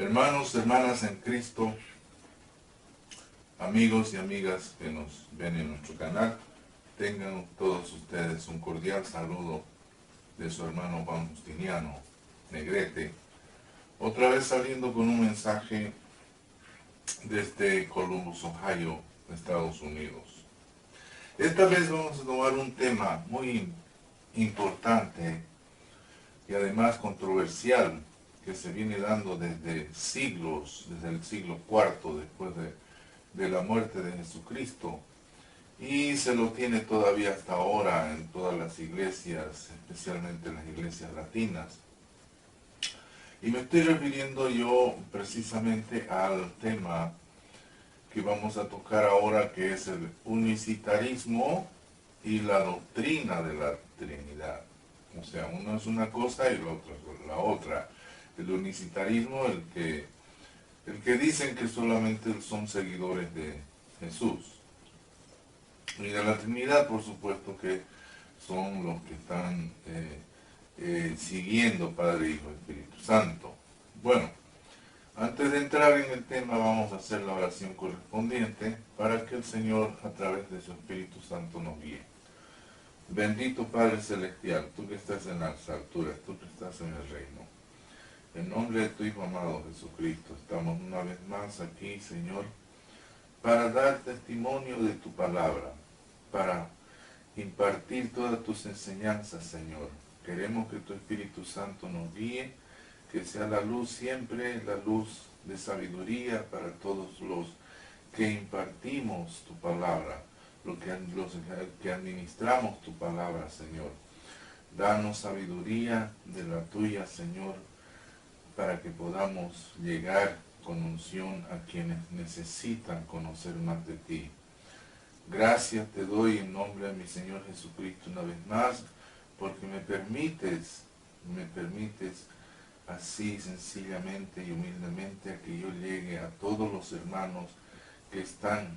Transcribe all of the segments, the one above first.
Hermanos, hermanas en Cristo, amigos y amigas que nos ven en nuestro canal, tengan todos ustedes un cordial saludo de su hermano Juan Justiniano Negrete, otra vez saliendo con un mensaje desde Columbus, Ohio, Estados Unidos. Esta vez vamos a tomar un tema muy importante y además controversial que se viene dando desde siglos, desde el siglo IV después de la muerte de Jesucristo, y se lo tiene todavía hasta ahora en todas las iglesias, especialmente las iglesias latinas. Y me estoy refiriendo yo precisamente al tema que vamos a tocar ahora, que es el unicitarismo y la doctrina de la Trinidad. O sea, uno es una cosa y lo otro es la otra. El unicitarismo, el que dicen que solamente son seguidores de Jesús. Y de la Trinidad, por supuesto, que son los que están siguiendo Padre, Hijo y Espíritu Santo. Bueno, antes de entrar en el tema, vamos a hacer la oración correspondiente para que el Señor, a través de su Espíritu Santo, nos guíe. Bendito Padre Celestial, tú que estás en las alturas, tú que estás en el reino. En nombre de tu Hijo amado Jesucristo, estamos una vez más aquí, Señor, para dar testimonio de tu palabra, para impartir todas tus enseñanzas, Señor. Queremos que tu Espíritu Santo nos guíe, que sea la luz siempre, la luz de sabiduría para todos los que impartimos tu palabra, los que administramos tu palabra, Señor. Danos sabiduría de la tuya, Señor, para que podamos llegar con unción a quienes necesitan conocer más de ti. Gracias te doy en nombre de mi Señor Jesucristo una vez más, porque me permites así sencillamente y humildemente a que yo llegue a todos los hermanos que están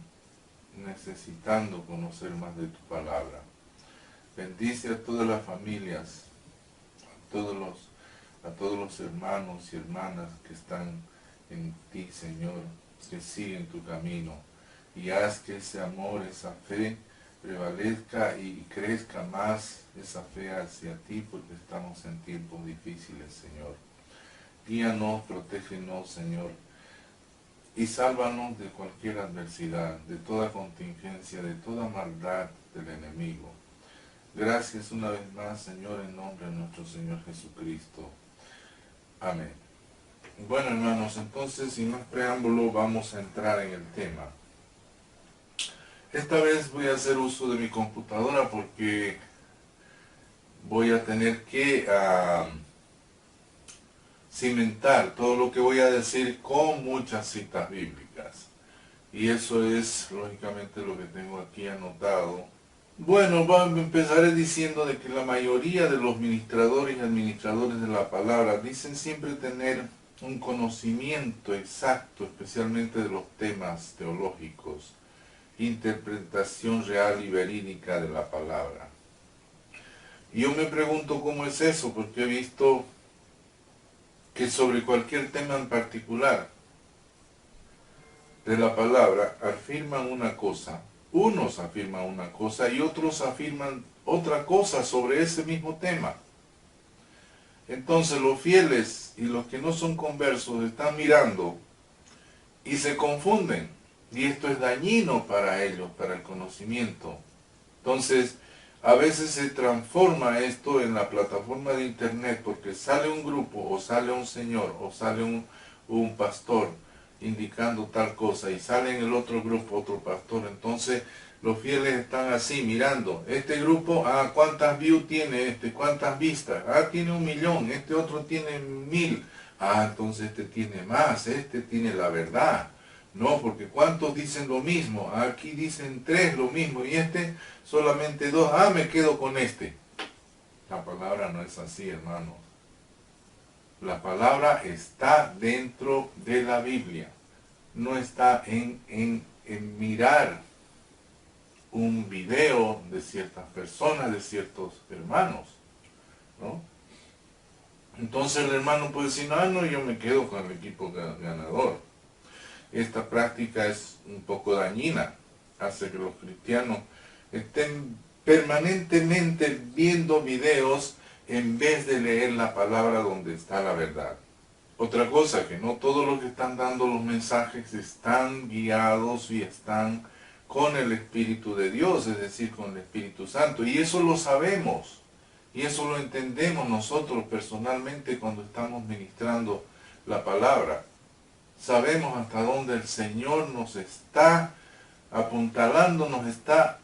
necesitando conocer más de tu palabra. Bendice a todas las familias, a todos los hermanos y hermanas que están en ti, Señor, que siguen tu camino, y haz que ese amor, esa fe prevalezca y crezca más esa fe hacia ti, porque estamos en tiempos difíciles, Señor. Guíanos, protégenos, Señor, y sálvanos de cualquier adversidad, de toda contingencia, de toda maldad del enemigo. Gracias una vez más, Señor, en nombre de nuestro Señor Jesucristo. Amén. Bueno, hermanos, entonces, sin más preámbulo, vamos a entrar en el tema. Esta vez voy a hacer uso de mi computadora porque voy a tener que cimentar todo lo que voy a decir con muchas citas bíblicas. Y eso es, lógicamente, lo que tengo aquí anotado. Bueno, empezaré diciendo de que la mayoría de los ministradores y administradores de la palabra dicen siempre tener un conocimiento exacto, especialmente de los temas teológicos, interpretación real y verídica de la palabra. Y yo me pregunto cómo es eso, porque he visto que sobre cualquier tema en particular de la palabra afirman una cosa, unos afirman una cosa y otros afirman otra cosa sobre ese mismo tema. Entonces los fieles y los que no son conversos están mirando y se confunden, y esto es dañino para ellos, para el conocimiento. Entonces, a veces se transforma esto en la plataforma de internet, porque sale un grupo, o sale un señor, o sale un pastor indicando tal cosa, y sale en el otro grupo otro pastor. Entonces los fieles están así mirando, este grupo, ¿cuántas views tiene este? ¿Cuántas vistas? Tiene 1 millón, este otro tiene 1000, entonces este tiene más, este tiene la verdad. No, porque ¿cuántos dicen lo mismo? Aquí dicen 3 lo mismo, y este solamente 2, me quedo con este. La palabra no es así, hermanos. La palabra está dentro de la Biblia. No está en mirar un video de ciertas personas, de ciertos hermanos, ¿no? Entonces el hermano puede decir, no, yo me quedo con el equipo ganador. Esta práctica es un poco dañina, hace que los cristianos estén permanentemente viendo videos en vez de leer la palabra donde está la verdad. Otra cosa, que no todos los que están dando los mensajes están guiados y están con el Espíritu de Dios, es decir, con el Espíritu Santo. Y eso lo sabemos, y eso lo entendemos nosotros personalmente cuando estamos ministrando la palabra. Sabemos hasta dónde el Señor nos está apuntalando, nos está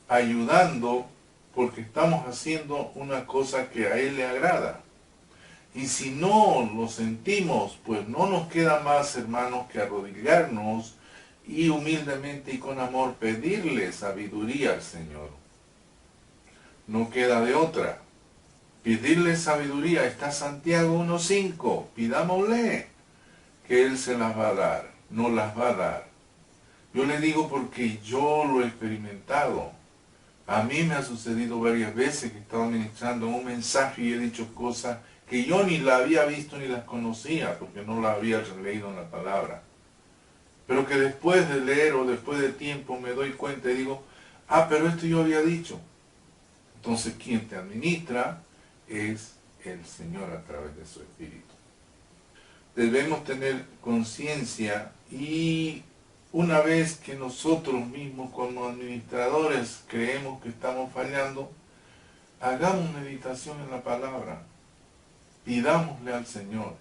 ayudando, porque estamos haciendo una cosa que a Él le agrada. Y si no lo sentimos, pues no nos queda más, hermanos, que arrodillarnos y humildemente y con amor pedirle sabiduría al Señor. No queda de otra. Pedirle sabiduría. Está Santiago 1:5. Pidámosle que Él se las va a dar. No las va a dar. Yo le digo porque yo lo he experimentado. A mí me ha sucedido varias veces que he estado ministrando un mensaje y he dicho cosas que yo ni la había visto ni las conocía, porque no las había leído en la palabra. Pero que después de leer o después de tiempo me doy cuenta y digo, pero esto yo había dicho. Entonces quien te administra es el Señor a través de su Espíritu. Debemos tener conciencia y una vez que nosotros mismos como administradores creemos que estamos fallando, hagamos meditación en la palabra. Pidámosle al Señor.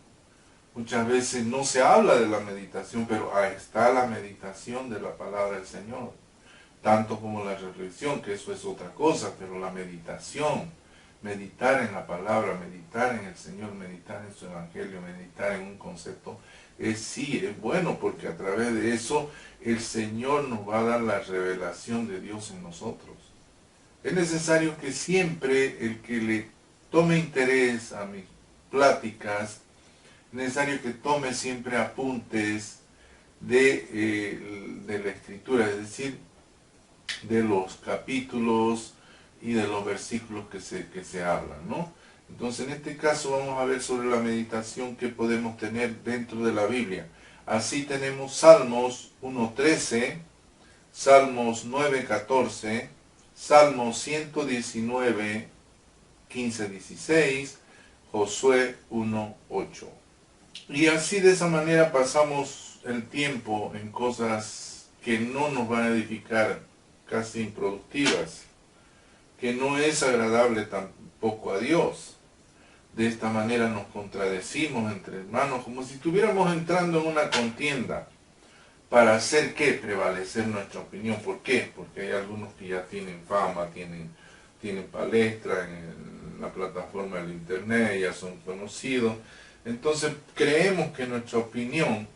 Muchas veces no se habla de la meditación, pero ahí está la meditación de la palabra del Señor. Tanto como la reflexión, que eso es otra cosa, pero la meditación, meditar en la palabra, meditar en el Señor, meditar en su evangelio, meditar en un concepto, es bueno, porque a través de eso el Señor nos va a dar la revelación de Dios en nosotros. Es necesario que siempre el que le tome interés a mis pláticas, es necesario que tome siempre apuntes de la escritura, es decir, de los capítulos y de los versículos que se hablan, ¿no? Entonces, en este caso vamos a ver sobre la meditación que podemos tener dentro de la Biblia. Así tenemos Salmos 1:13, Salmos 9:14, Salmos 119, 15-16, Josué 1:8. Y así de esa manera pasamos el tiempo en cosas que no nos van a edificar, casi improductivas, que no es agradable tampoco a Dios. De esta manera nos contradecimos entre hermanos, como si estuviéramos entrando en una contienda para hacer ¿qué? Prevalecer nuestra opinión. ¿Por qué? Porque hay algunos que ya tienen fama, tienen palestra en la plataforma del internet, ya son conocidos. Entonces creemos que nuestra opinión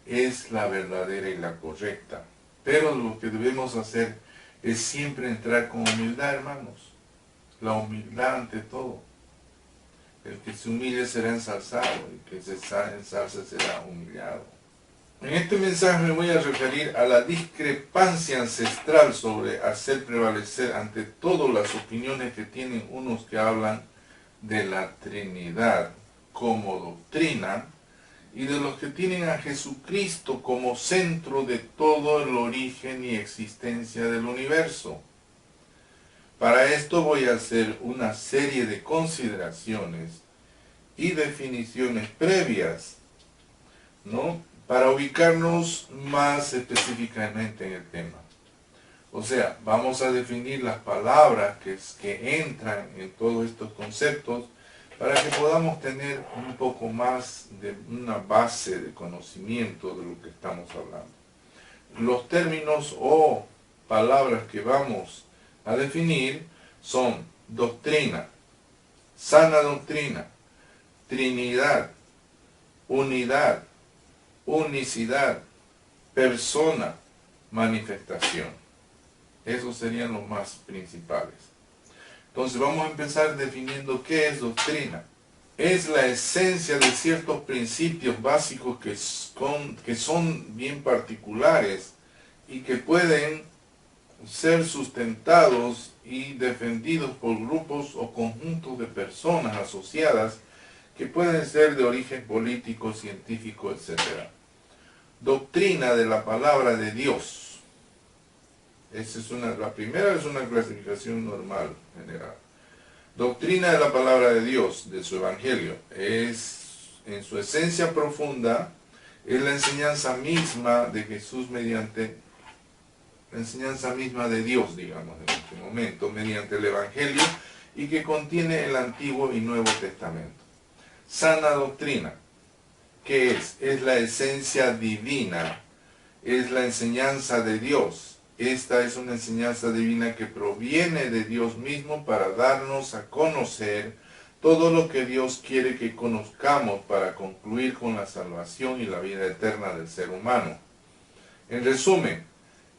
es la verdadera y la correcta. Pero lo que debemos hacer es siempre entrar con humildad, hermanos. La humildad ante todo. El que se humille será ensalzado, el que se ensalza será humillado. En este mensaje me voy a referir a la discrepancia ancestral sobre hacer prevalecer ante todo las opiniones que tienen unos que hablan de la Trinidad como doctrina y de los que tienen a Jesucristo como centro de todo el origen y existencia del universo. Para esto voy a hacer una serie de consideraciones y definiciones previas, ¿no?, para ubicarnos más específicamente en el tema. O sea, vamos a definir las palabras que entran en todos estos conceptos para que podamos tener un poco más de una base de conocimiento de lo que estamos hablando. Los términos o palabras que vamos a definir son doctrina, sana doctrina, Trinidad, unidad, unicidad, persona, manifestación. Esos serían los más principales. Entonces vamos a empezar definiendo qué es doctrina. Es la esencia de ciertos principios básicos que son bien particulares y que pueden ser sustentados y defendidos por grupos o conjuntos de personas asociadas que pueden ser de origen político, científico, etc. Doctrina de la palabra de Dios. La primera es una clasificación normal, general. Doctrina de la palabra de Dios, de su evangelio, es en su esencia profunda, es la enseñanza misma de Jesús mediante, la enseñanza misma de Dios, digamos, en este momento, mediante el evangelio, y que contiene el Antiguo y Nuevo Testamento. Sana doctrina, ¿qué es? Es la esencia divina, es la enseñanza de Dios. Esta es una enseñanza divina que proviene de Dios mismo para darnos a conocer todo lo que Dios quiere que conozcamos para concluir con la salvación y la vida eterna del ser humano. En resumen,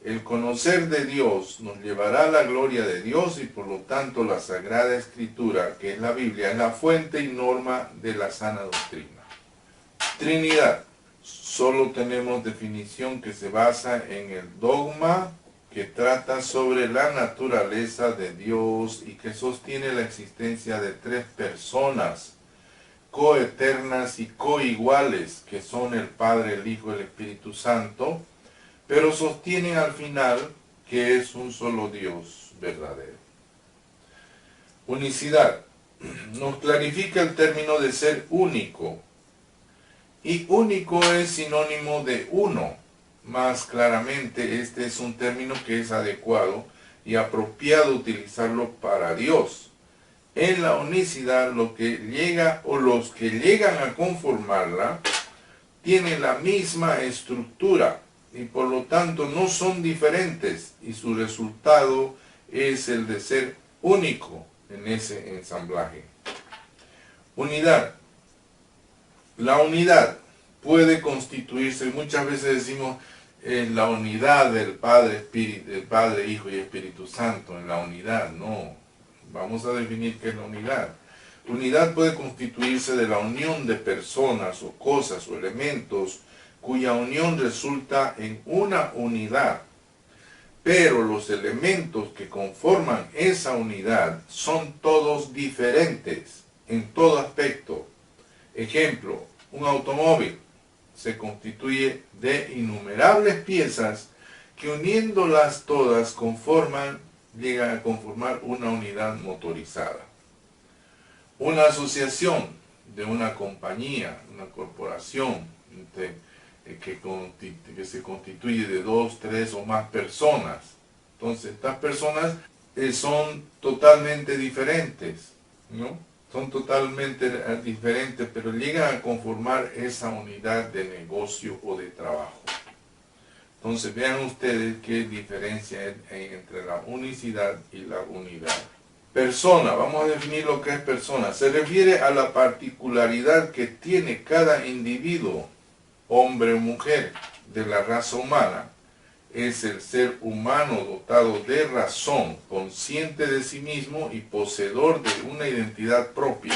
el conocer de Dios nos llevará a la gloria de Dios y por lo tanto la Sagrada Escritura, que es la Biblia, es la fuente y norma de la sana doctrina. Trinidad. Solo tenemos definición que se basa en el dogma que trata sobre la naturaleza de Dios y que sostiene la existencia de tres personas coeternas y coiguales, que son el Padre, el Hijo y el Espíritu Santo, pero sostienen al final que es un solo Dios verdadero. Unicidad. Nos clarifica el término de ser único. Y único es sinónimo de uno. Más claramente, este es un término que es adecuado y apropiado utilizarlo para Dios. En la unicidad, lo que llega o los que llegan a conformarla tienen la misma estructura y por lo tanto no son diferentes y su resultado es el de ser único en ese ensamblaje. Unidad. La unidad puede constituirse, muchas veces decimos, en la unidad del Padre, Hijo y Espíritu Santo, en la unidad, no. Vamos a definir qué es la unidad. Unidad puede constituirse de la unión de personas o cosas o elementos cuya unión resulta en una unidad. Pero los elementos que conforman esa unidad son todos diferentes en todo aspecto. Ejemplo, un automóvil se constituye de innumerables piezas que uniéndolas todas llegan a conformar una unidad motorizada. Una asociación de una compañía, una corporación que se constituye de 2, 3 o más personas. Entonces estas personas son totalmente diferentes, ¿no? Son totalmente diferentes, pero llegan a conformar esa unidad de negocio o de trabajo. Entonces vean ustedes qué diferencia hay entre la unicidad y la unidad. Persona, vamos a definir lo que es persona. Se refiere a la particularidad que tiene cada individuo, hombre o mujer, de la raza humana. Es el ser humano dotado de razón, consciente de sí mismo y poseedor de una identidad propia.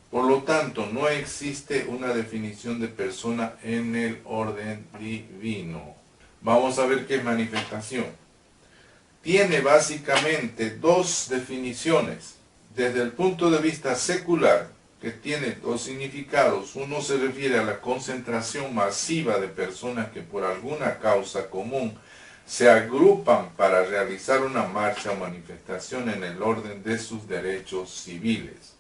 Por lo tanto, no existe una definición de persona en el orden divino. Vamos a ver qué es manifestación. Tiene básicamente dos definiciones. Desde el punto de vista secular, que tiene dos significados. Uno se refiere a la concentración masiva de personas que por alguna causa común se agrupan para realizar una marcha o manifestación en el orden de sus derechos civiles.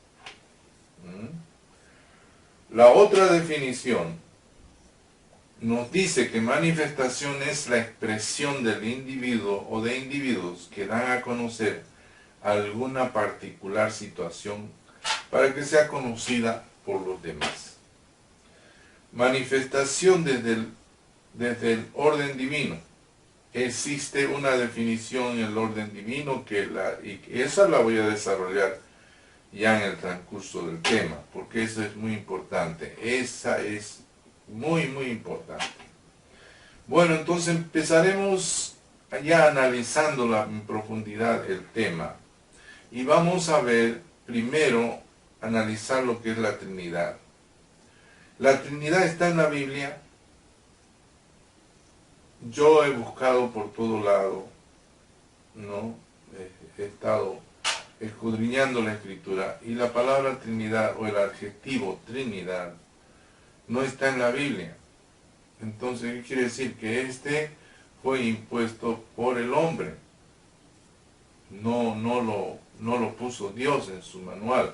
La otra definición nos dice que manifestación es la expresión del individuo o de individuos que dan a conocer alguna particular situación para que sea conocida por los demás. Manifestación desde el orden divino. Existe una definición en el orden divino y esa la voy a desarrollar ya en el transcurso del tema, porque eso es muy importante. Esa es muy importante. Bueno, entonces empezaremos ya analizando en profundidad el tema y vamos a ver primero analizar lo que es la Trinidad. La Trinidad está en la Biblia. Yo he buscado por todo lado, ¿no? He estado escudriñando la Escritura, y la palabra Trinidad o el adjetivo Trinidad no está en la Biblia. Entonces, ¿qué quiere decir? Que este fue impuesto por el hombre. No lo puso Dios en su manual.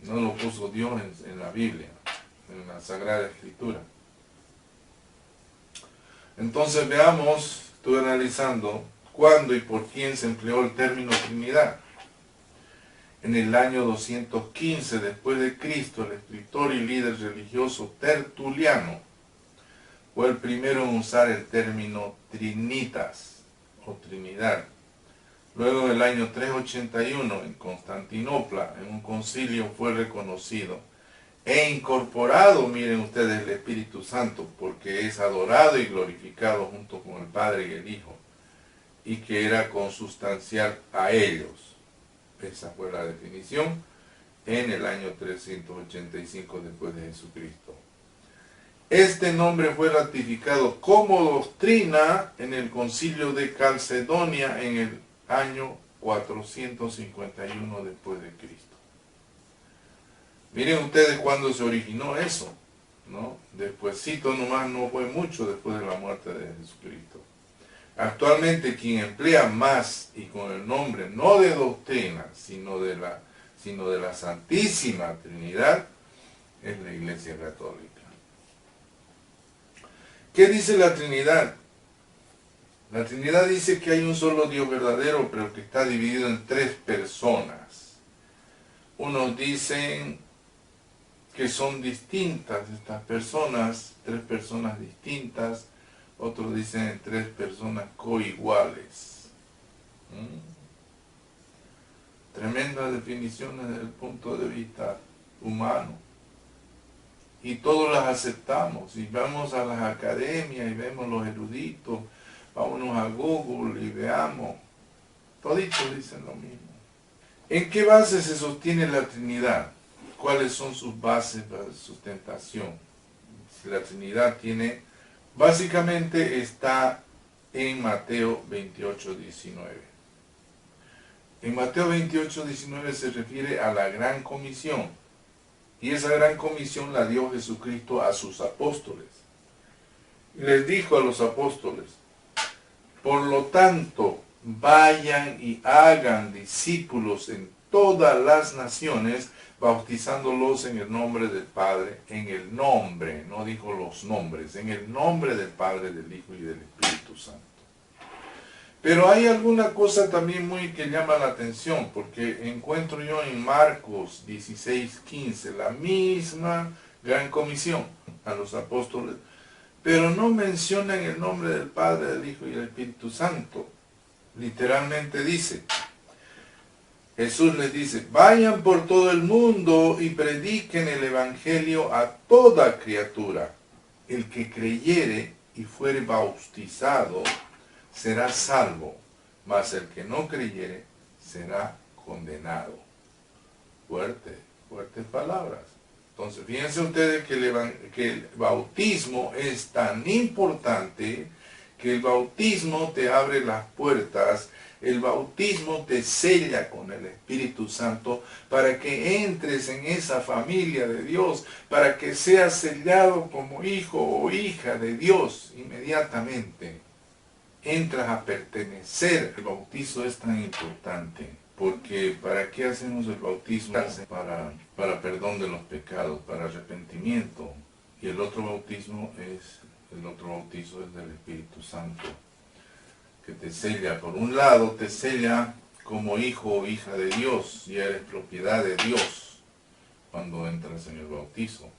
No lo puso Dios en la Biblia, en la Sagrada Escritura. Entonces veamos, estuve analizando cuándo y por quién se empleó el término Trinidad. En el año 215 después de Cristo, el escritor y líder religioso Tertuliano fue el primero en usar el término Trinitas o Trinidad. Luego, en el año 381, en Constantinopla, en un concilio fue reconocido e incorporado, miren ustedes, el Espíritu Santo, porque es adorado y glorificado junto con el Padre y el Hijo, y que era consustancial a ellos. Esa fue la definición en el año 385 después de Jesucristo. Este nombre fue ratificado como doctrina en el concilio de Calcedonia en el año 451 después de Cristo. Miren ustedes cuándo se originó eso, ¿no? Despuésito nomás, no fue mucho después de la muerte de Jesucristo. Actualmente quien emplea más y con el nombre no de doctrina, sino de la Santísima Trinidad, es la Iglesia Católica. ¿Qué dice la Trinidad? La Trinidad dice que hay un solo Dios verdadero, pero que está dividido en tres personas. Unos dicen que son distintas estas personas, tres personas distintas. Otros dicen tres personas coiguales. Tremendas definiciones desde el punto de vista humano. Y todos las aceptamos. Y vamos a las academias y vemos los eruditos. Vámonos a Google y veamos. Toditos dicen lo mismo. ¿En qué base se sostiene la Trinidad? ¿Cuáles son sus bases de sustentación? La Trinidad básicamente está en Mateo 28, 19. En Mateo 28, 19 se refiere a la Gran Comisión. Y esa Gran Comisión la dio Jesucristo a sus apóstoles. Y les dijo a los apóstoles: por lo tanto, vayan y hagan discípulos en todas las naciones, bautizándolos en el nombre del Padre, en el nombre, no dijo los nombres, en el nombre del Padre, del Hijo y del Espíritu Santo. Pero hay alguna cosa también que llama la atención, porque encuentro yo en Marcos 16, 15 la misma Gran Comisión a los apóstoles, pero no mencionan el nombre del Padre, del Hijo y del Espíritu Santo. Literalmente dice, Jesús les dice: vayan por todo el mundo y prediquen el Evangelio a toda criatura. El que creyere y fuere bautizado será salvo, mas el que no creyere será condenado. Fuertes palabras. Entonces, fíjense ustedes que el bautismo es tan importante, que el bautismo te abre las puertas, el bautismo te sella con el Espíritu Santo para que entres en esa familia de Dios, para que seas sellado como hijo o hija de Dios inmediatamente. Entras a pertenecer. El bautizo es tan importante, porque ¿para qué hacemos el bautismo? Para perdón de los pecados, para arrepentimiento. Y el otro bautizo es del Espíritu Santo, que te sella. Por un lado, te sella como hijo o hija de Dios, y eres propiedad de Dios cuando entras en el bautizo.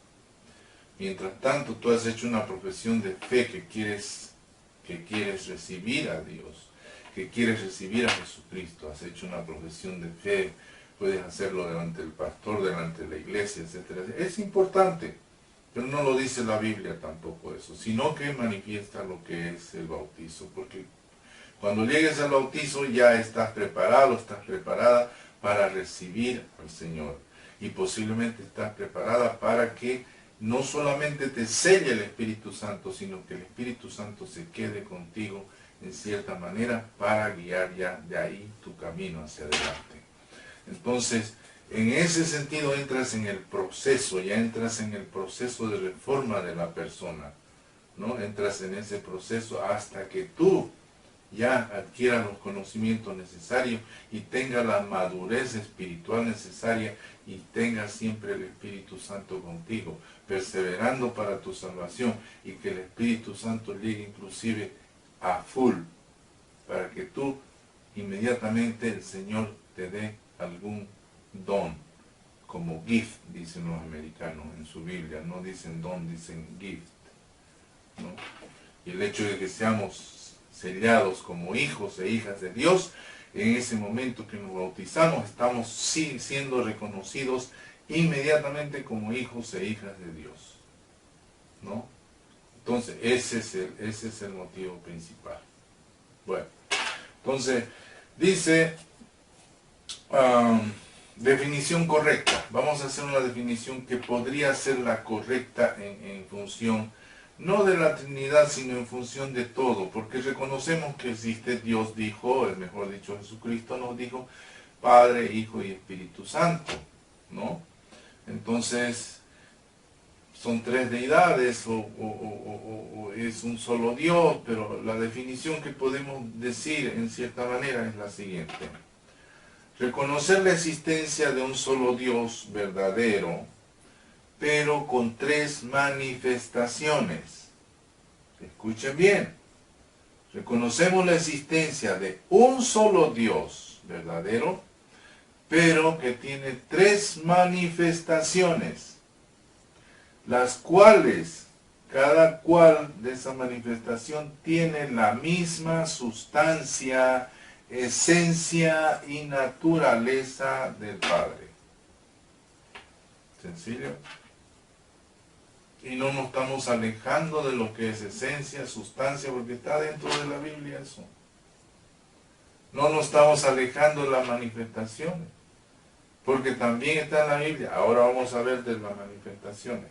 Mientras tanto, tú has hecho una profesión de fe que quieres recibir a Dios, que quieres recibir a Jesucristo. Has hecho una profesión de fe, puedes hacerlo delante del pastor, delante de la iglesia, etc. Es importante, pero no lo dice la Biblia tampoco eso, sino que manifiesta lo que es el bautizo, porque cuando llegues al bautizo ya estás preparado, estás preparada para recibir al Señor, y posiblemente estás preparada para que no solamente te selle el Espíritu Santo, sino que el Espíritu Santo se quede contigo en cierta manera, para guiar ya de ahí tu camino hacia adelante. Entonces, en ese sentido entras en el proceso, ya entras en el proceso de reforma de la persona, ¿no? Entras en ese proceso hasta que tú ya adquieras los conocimientos necesarios y tengas la madurez espiritual necesaria y tengas siempre el Espíritu Santo contigo, perseverando para tu salvación, y que el Espíritu Santo llegue inclusive a full, para que tú inmediatamente el Señor te dé algún don, como gift, dicen los americanos en su Biblia, no dicen don, dicen gift, ¿no? Y el hecho de que seamos sellados como hijos e hijas de Dios, en ese momento que nos bautizamos, estamos siendo reconocidos inmediatamente como hijos e hijas de Dios, ¿no? Entonces, ese es el motivo principal. Bueno, entonces, dice, definición correcta. Vamos a hacer una definición que podría ser la correcta en función, no de la Trinidad, sino en función de todo, porque reconocemos que existe Dios, dijo, mejor dicho, Jesucristo nos dijo, Padre, Hijo y Espíritu Santo, ¿no? Entonces, son tres deidades o es un solo Dios, pero la definición que podemos decir en cierta manera es la siguiente. Reconocer la existencia de un solo Dios verdadero, pero con tres manifestaciones. Escuchen bien. Reconocemos la existencia de un solo Dios verdadero, pero que tiene tres manifestaciones, las cuales, cada cual de esa manifestación tiene la misma sustancia, esencia y naturaleza del Padre. ¿Sencillo? Y no nos estamos alejando de lo que es esencia, sustancia, porque está dentro de la Biblia eso. No nos estamos alejando de las manifestaciones, porque también está en la Biblia. Ahora vamos a ver de las manifestaciones.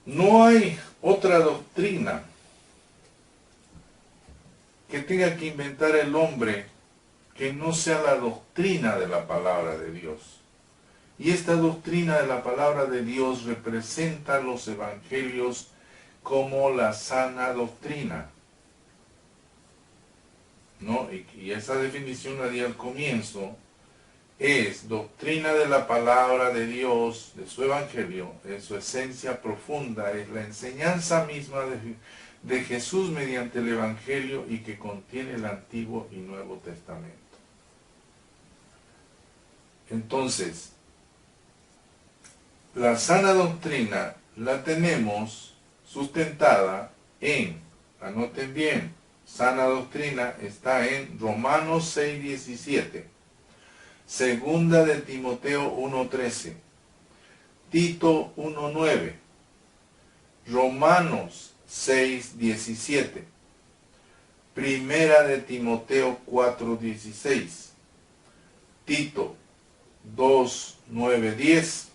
No hay otra doctrina que tenga que inventar el hombre que no sea la doctrina de la palabra de Dios. Y esta doctrina de la palabra de Dios representa los evangelios como la sana doctrina, ¿no? Y esa definición la di al comienzo. Es doctrina de la palabra de Dios, de su evangelio, en su esencia profunda, es la enseñanza misma de Jesús mediante el evangelio y que contiene el Antiguo y Nuevo Testamento. Entonces, la sana doctrina la tenemos sustentada en, anoten bien, sana doctrina está en Romanos 6:17. Segunda de Timoteo 1:13, Tito 1:9, Romanos 6:17, Primera de Timoteo 4:16, Tito 2:9-10,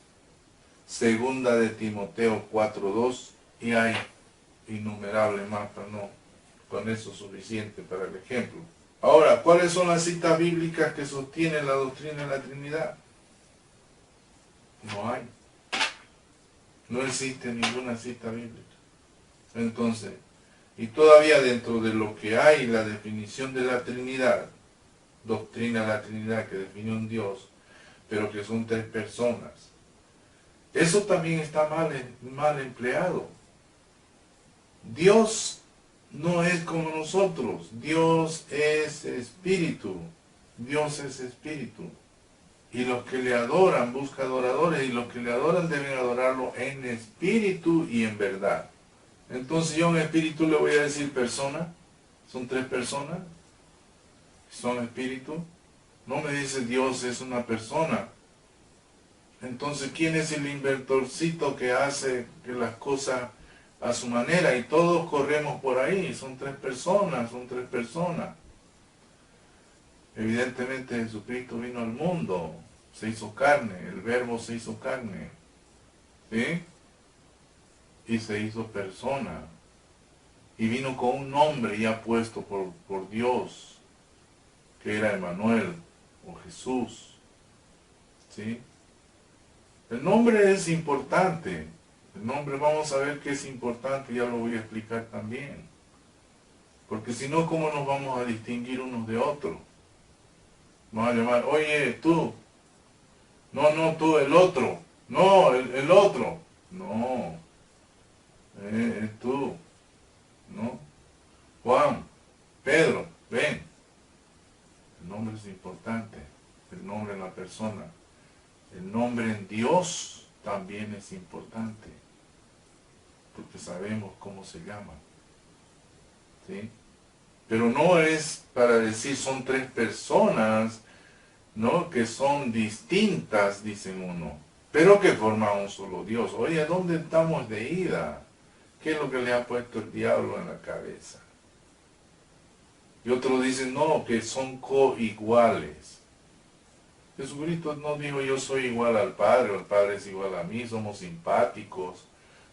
Segunda de Timoteo 4:2, y hay innumerables más, pero no, con eso es suficiente para el ejemplo. Ahora, ¿cuáles son las citas bíblicas que sostienen la doctrina de la Trinidad? No hay. No existe ninguna cita bíblica. Entonces, y todavía dentro de lo que hay, la definición de la Trinidad, doctrina de la Trinidad que define un Dios, pero que son tres personas, eso también está mal empleado. Dios no es como nosotros. Dios es espíritu. Dios es espíritu. Y los que le adoran, busca adoradores, y los que le adoran deben adorarlo en espíritu y en verdad. Entonces yo en espíritu le voy a decir persona. Son tres personas. Son espíritu. No me dice Dios es una persona. Entonces, ¿quién es el inventorcito que hace que las cosas a su manera? Y todos corremos por ahí, son tres personas. Evidentemente Jesucristo vino al mundo, se hizo carne, el verbo se hizo carne, ¿sí? Y se hizo persona. y vino con un nombre ya puesto por Dios, que era Emmanuel o Jesús. ¿Sí? El nombre es importante. El nombre vamos a ver que es importante, ya lo voy a explicar también. Porque si no, ¿cómo nos vamos a distinguir unos de otros? Vamos a llamar, oye, tú. No, no, tú, el otro. No, el otro. No, es tú. ¿No? Juan, Pedro, ven. El nombre es importante. El nombre de la persona. El nombre en Dios también es importante. Porque sabemos cómo se llama. ¿Sí? Pero no es para decir son tres personas, ¿no? Que son distintas, dicen uno, pero que forman un solo Dios. Oye, ¿dónde estamos de ida? ¿Qué es lo que le ha puesto el diablo en la cabeza? Y otros dicen, no, que son coiguales. Jesucristo no dijo yo soy igual al Padre, o el Padre es igual a mí, somos simpáticos,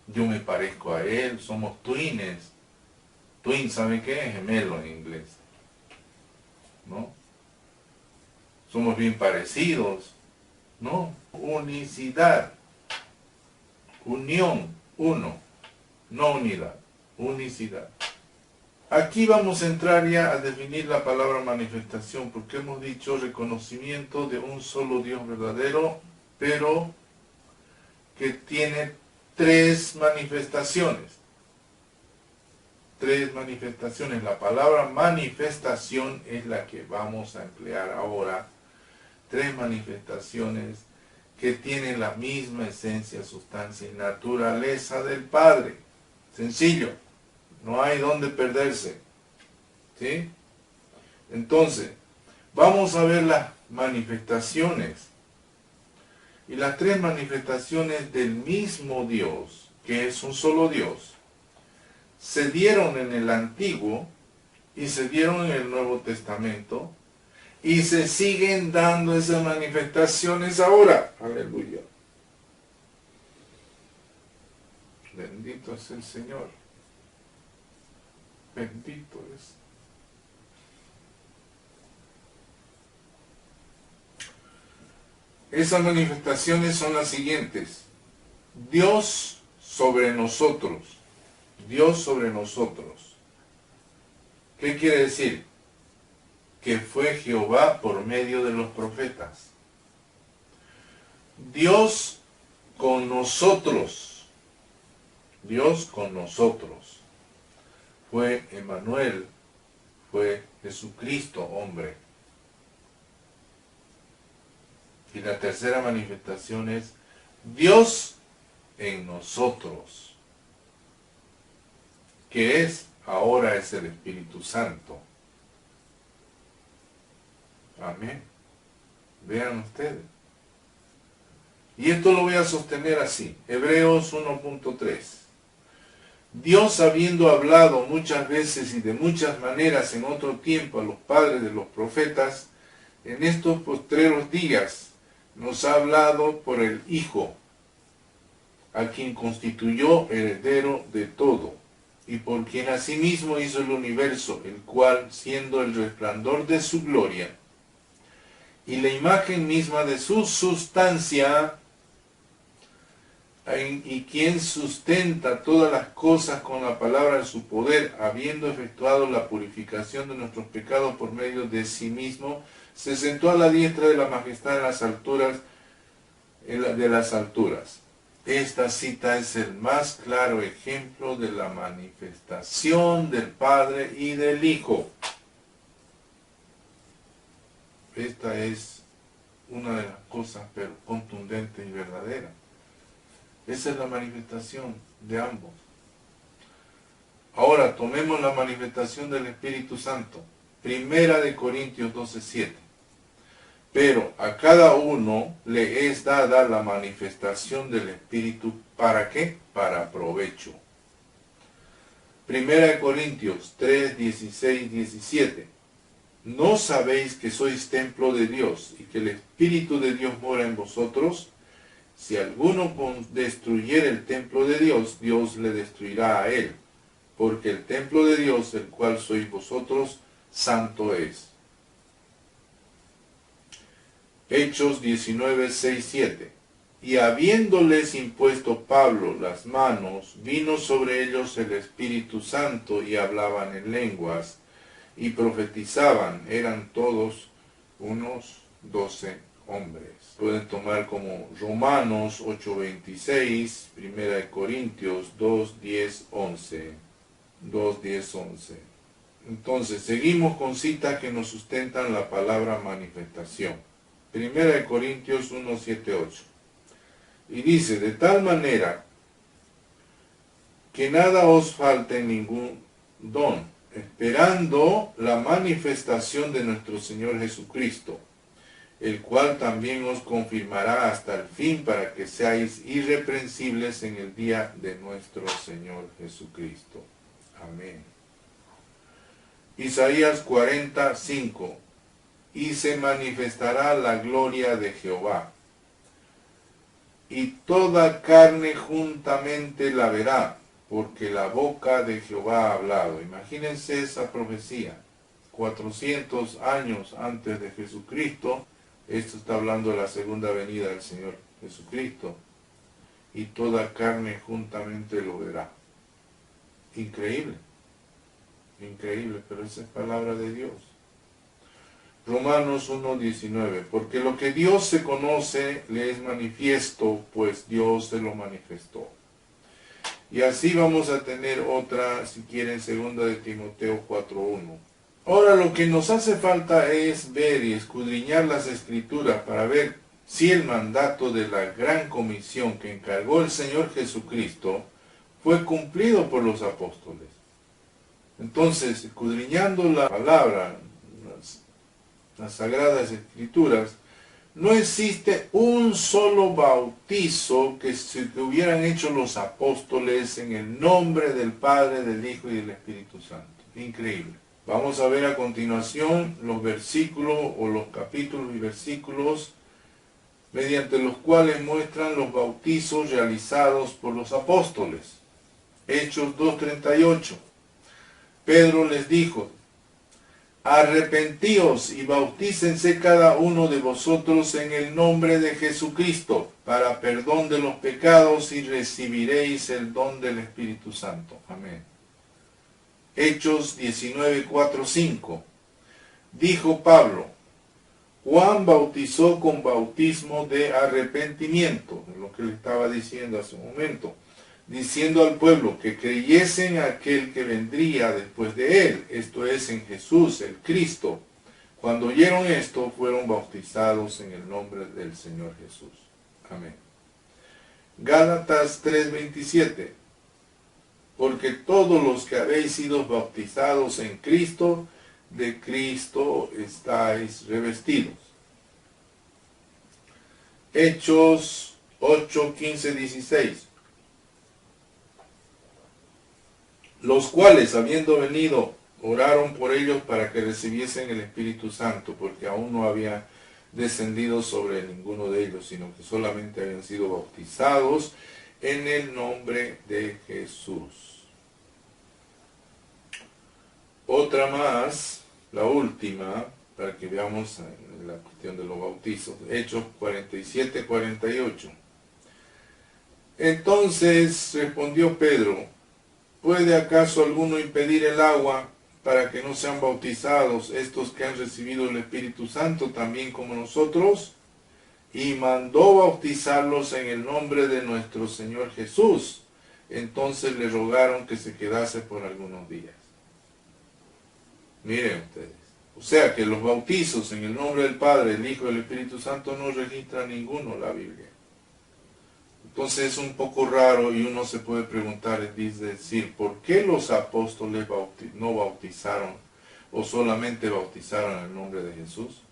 yo me parezco a Él, somos twins. Twin, ¿sabe qué es? Gemelo en inglés. ¿No? Somos bien parecidos. ¿No? Unicidad. Unión. Uno. No unidad. Unicidad. Aquí vamos a entrar ya a definir la palabra manifestación, porque hemos dicho reconocimiento de un solo Dios verdadero, pero que tiene tres manifestaciones. Tres manifestaciones. La palabra manifestación es la que vamos a emplear ahora. Tres manifestaciones que tienen la misma esencia, sustancia y naturaleza del Padre. Sencillo. No hay donde perderse. ¿Sí? Entonces, vamos a ver las manifestaciones. Y las tres manifestaciones del mismo Dios, que es un solo Dios, se dieron en el Antiguo y se dieron en el Nuevo Testamento y se siguen dando esas manifestaciones ahora. Aleluya. Bendito es el Señor. Bendito es. Esas manifestaciones son las siguientes. Dios sobre nosotros. Dios sobre nosotros. ¿Qué quiere decir? Que fue Jehová por medio de los profetas. Dios con nosotros. Dios con nosotros. Fue Emmanuel, fue Jesucristo, hombre. Y la tercera manifestación es Dios en nosotros, que es, ahora es el Espíritu Santo. Amén. Vean ustedes. Y esto lo voy a sostener así. Hebreos 1.3. Dios, habiendo hablado muchas veces y de muchas maneras en otro tiempo a los padres de los profetas, en estos postreros días nos ha hablado por el Hijo, a quien constituyó heredero de todo, y por quien asimismo hizo el universo, el cual, siendo el resplandor de su gloria, y la imagen misma de su sustancia, y quien sustenta todas las cosas con la palabra de su poder, habiendo efectuado la purificación de nuestros pecados por medio de sí mismo, se sentó a la diestra de la majestad en las alturas, de las alturas. Esta cita es el más claro ejemplo de la manifestación del Padre y del Hijo. Esta es una de las cosas pero contundentes y verdaderas. Esa es la manifestación de ambos. Ahora tomemos la manifestación del Espíritu Santo. Primera de Corintios 12:7. Pero a cada uno le es dada la manifestación del Espíritu. ¿Para qué? Para provecho. Primera de Corintios 3:16-17. ¿No sabéis que sois templo de Dios y que el Espíritu de Dios mora en vosotros? Si alguno destruyere el templo de Dios, Dios le destruirá a él, porque el templo de Dios, el cual sois vosotros, santo es. Hechos 19, 6, 7. Y habiéndoles impuesto Pablo las manos, vino sobre ellos el Espíritu Santo y hablaban en lenguas y profetizaban. Eran todos unos 12 hombres. Pueden tomar como Romanos 8:26, 1 Corintios 2:10, 11. 2:10, 11. Entonces, seguimos con citas que nos sustentan la palabra manifestación. 1 Corintios 1:7, 8. Y dice, de tal manera que nada os falte ningún don, esperando la manifestación de nuestro Señor Jesucristo, el cual también os confirmará hasta el fin para que seáis irreprensibles en el día de nuestro Señor Jesucristo. Amén. Isaías 40:5. Y se manifestará la gloria de Jehová, y toda carne juntamente la verá, porque la boca de Jehová ha hablado. Imagínense esa profecía. 400 años antes de Jesucristo, esto está hablando de la segunda venida del Señor Jesucristo, y toda carne juntamente lo verá. Increíble, increíble, pero esa es palabra de Dios. Romanos 1:19, porque lo que Dios se conoce le es manifiesto, pues Dios se lo manifestó. Y así vamos a tener otra, si quieren, segunda de Timoteo 4:1. Ahora lo que nos hace falta es ver y escudriñar las Escrituras para ver si el mandato de la gran comisión que encargó el Señor Jesucristo fue cumplido por los apóstoles. Entonces, escudriñando la palabra, las Sagradas Escrituras, no existe un solo bautizo que hubieran hecho los apóstoles en el nombre del Padre, del Hijo y del Espíritu Santo. Increíble. Vamos a ver a continuación los versículos o los capítulos y versículos mediante los cuales muestran los bautizos realizados por los apóstoles. Hechos 2:38. Pedro les dijo, arrepentíos y bautícense cada uno de vosotros en el nombre de Jesucristo para perdón de los pecados y recibiréis el don del Espíritu Santo. Amén. Hechos 19:4, 5. Dijo Pablo, Juan bautizó con bautismo de arrepentimiento, lo que le estaba diciendo hace un momento, diciendo al pueblo que creyesen en aquel que vendría después de él, esto es, en Jesús, el Cristo. Cuando oyeron esto, fueron bautizados en el nombre del Señor Jesús. Amén. Gálatas 3:27. Porque todos los que habéis sido bautizados en Cristo, de Cristo estáis revestidos. Hechos 8:15, 16. Los cuales, habiendo venido, oraron por ellos para que recibiesen el Espíritu Santo, porque aún no había descendido sobre ninguno de ellos, sino que solamente habían sido bautizados en el nombre de Jesús. Otra más, la última, para que veamos la cuestión de los bautizos. Hechos 47, 48. Entonces respondió Pedro, ¿puede acaso alguno impedir el agua para que no sean bautizados estos que han recibido el Espíritu Santo también como nosotros? Y mandó bautizarlos en el nombre de nuestro Señor Jesús. Entonces le rogaron que se quedase por algunos días. Miren ustedes. O sea que los bautizos en el nombre del Padre, del Hijo y del Espíritu Santo no registra ninguno la Biblia. Entonces es un poco raro y uno se puede preguntar, es decir, ¿por qué los apóstoles no bautizaron o solamente bautizaron en el nombre de Jesús?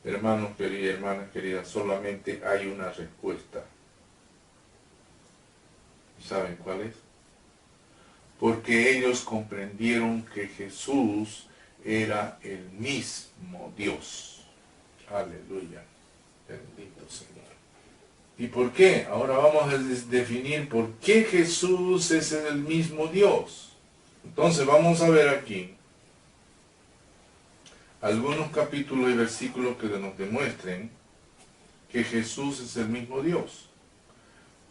Hermanos queridos, hermanas queridas, solamente hay una respuesta. ¿Saben cuál es? Porque ellos comprendieron que Jesús era el mismo Dios. Aleluya. Bendito Señor. ¿Y por qué? Ahora vamos a definir por qué Jesús es el mismo Dios. Entonces vamos a ver aquí algunos capítulos y versículos que nos demuestren que Jesús es el mismo Dios.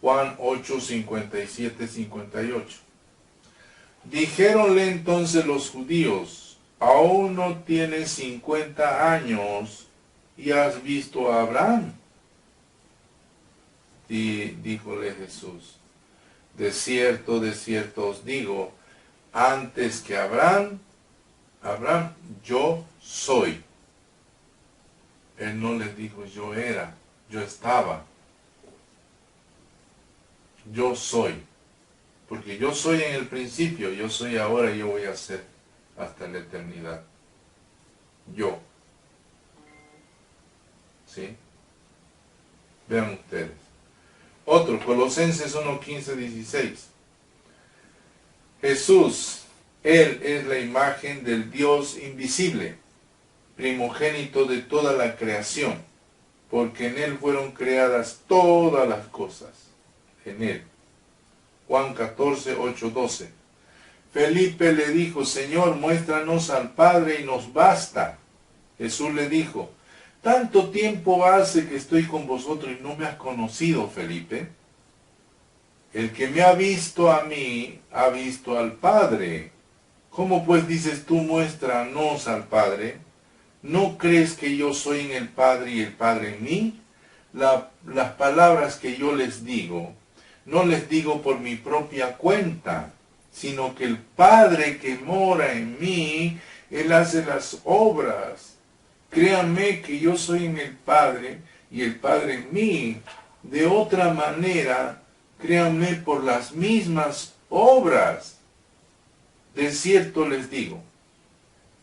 Juan 8, 57, 58. Dijéronle entonces los judíos, aún no tienes 50 años y has visto a Abraham. Y díjole Jesús, de cierto os digo, antes que Abraham, yo soy. Él no les dijo yo era, yo estaba. Yo soy. Porque yo soy en el principio, yo soy ahora y yo voy a ser hasta la eternidad. Yo. ¿Sí? Vean ustedes. Otro, Colosenses 1, 15, 16. Jesús, Él es la imagen del Dios invisible, primogénito de toda la creación, porque en Él fueron creadas todas las cosas. En Él. Juan 14, 8, 12. Felipe le dijo, Señor, muéstranos al Padre y nos basta. Jesús le dijo, tanto tiempo hace que estoy con vosotros y no me has conocido, Felipe. El que me ha visto a mí, ha visto al Padre. ¿Cómo pues dices tú, muéstranos al Padre? ¿No crees que yo soy en el Padre y el Padre en mí? Las palabras que yo les digo, no les digo por mi propia cuenta, sino que el Padre que mora en mí, Él hace las obras. Créanme que yo soy en el Padre y el Padre en mí. De otra manera, créanme por las mismas obras. De cierto les digo,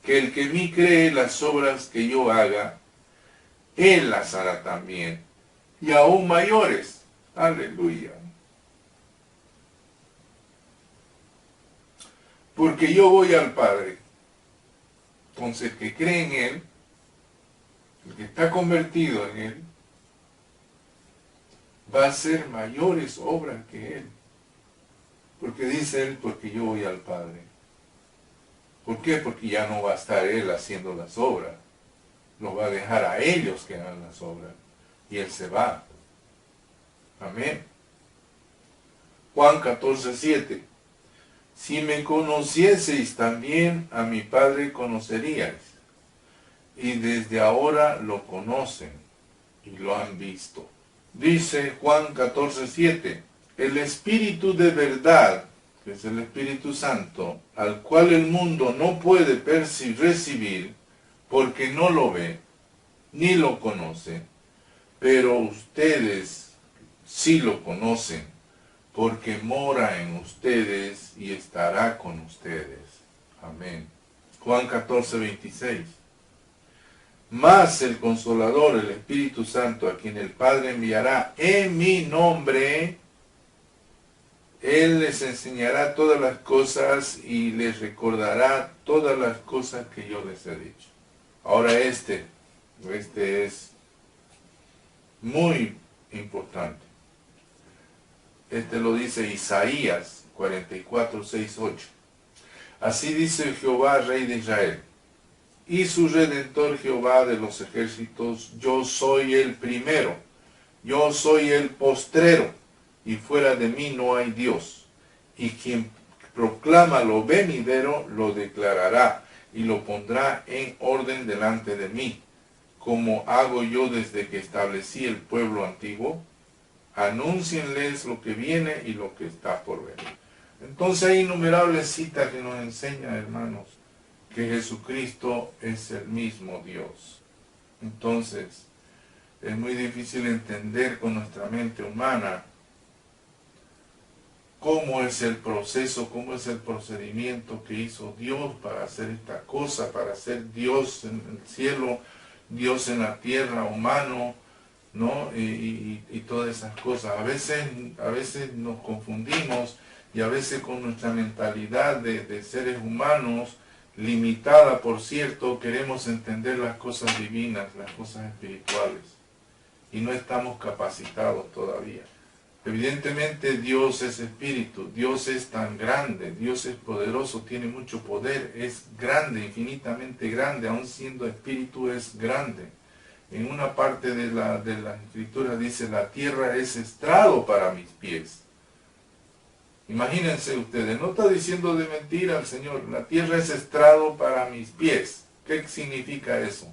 que el que en mí cree las obras que yo haga, Él las hará también, y aún mayores. Aleluya. Porque yo voy al Padre. Entonces el que cree en Él, el que está convertido en Él, va a hacer mayores obras que Él. Porque dice Él, porque yo voy al Padre. ¿Por qué? Porque ya no va a estar Él haciendo las obras. Los va a dejar a ellos que hagan las obras. Y Él se va. Amén. Juan 14, 7. Si me conocieseis también, a mi Padre conoceríais. Y desde ahora lo conocen y lo han visto. Dice Juan 14, 7. El Espíritu de verdad, que es el Espíritu Santo, al cual el mundo no puede recibir, porque no lo ve, ni lo conoce, pero ustedes sí lo conocen, porque mora en ustedes y estará con ustedes. Amén. Juan 14, 26. Mas el Consolador, el Espíritu Santo, a quien el Padre enviará en mi nombre, Él les enseñará todas las cosas y les recordará todas las cosas que yo les he dicho. Ahora este es muy importante. Este lo dice Isaías 44, 6, 8. Así dice Jehová, Rey de Israel, y su Redentor Jehová de los ejércitos, yo soy el primero, yo soy el postrero, y fuera de mí no hay Dios. Y quien proclama lo venidero, lo declarará, y lo pondrá en orden delante de mí, como hago yo desde que establecí el pueblo antiguo. Anúncienles lo que viene y lo que está por venir. Entonces hay innumerables citas que nos enseñan, hermanos, que Jesucristo es el mismo Dios. Entonces, es muy difícil entender con nuestra mente humana cómo es el proceso, cómo es el procedimiento que hizo Dios para hacer esta cosa, para ser Dios en el cielo, Dios en la tierra, humano, ¿no? Y todas esas cosas. A veces nos confundimos y a veces con nuestra mentalidad de seres humanos, limitada por cierto, queremos entender las cosas divinas, las cosas espirituales, y no estamos capacitados todavía. Evidentemente Dios es espíritu, Dios es tan grande, Dios es poderoso, tiene mucho poder, es grande, infinitamente grande, aun siendo espíritu es grande. En una parte de la escritura dice, la tierra es estrado para mis pies. Imagínense ustedes, no está diciendo de mentira el Señor, la tierra es estrado para mis pies. ¿Qué significa eso?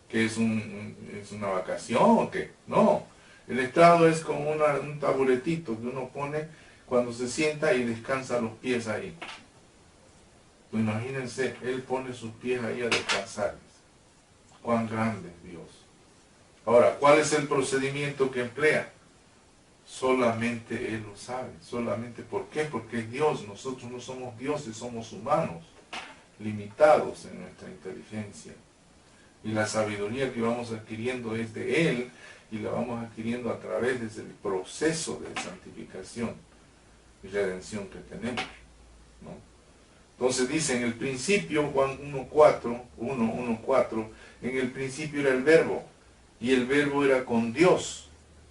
¿Que es una vacación o qué? No, el estrado es como un taburetito que uno pone cuando se sienta y descansa los pies ahí. Pues imagínense, Él pone sus pies ahí a descansar. Cuán grande es Dios. Ahora, ¿cuál es el procedimiento que emplea? Solamente Él lo sabe. Solamente, ¿por qué? Porque es Dios. Nosotros no somos dioses, somos humanos, limitados en nuestra inteligencia. Y la sabiduría que vamos adquiriendo es de Él, y la vamos adquiriendo a través del proceso de santificación y redención que tenemos, ¿no? Entonces dice, en el principio, Juan 1.4, en el principio era el verbo, y el verbo era con Dios,